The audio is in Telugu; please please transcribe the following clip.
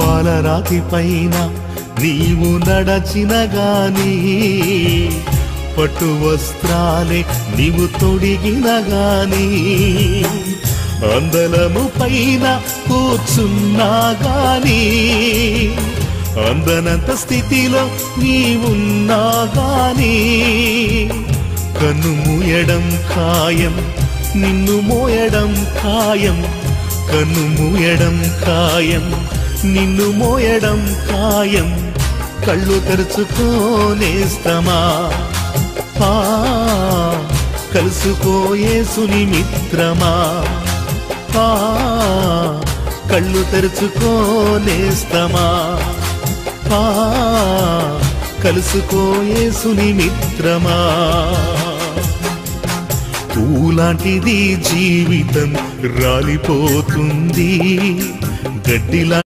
పాలరాతి పైన నీవు నడచిన గాని పట్టు వస్త్రాలే నీవు తొడిగిన గాని అందలము పైన కూర్చున్నా గాని అందనంత స్థితిలో నీవున్నా గాని కన్ను మూయడం ఖాయం నిన్ను మోయడం ఖాయం కన్ను మూయడం ఖాయం నిన్ను మోయడం ఖాయం కళ్ళు తెరుచుకోనేస్తమా కలుసుకో యేసుని మిత్రమా కళ్ళు తెరుచుకోనేస్తమా కలుసుకో యేసుని మిత్రమా పూలాంటిది జీవితం రాలిపోతుంది గడ్డిలా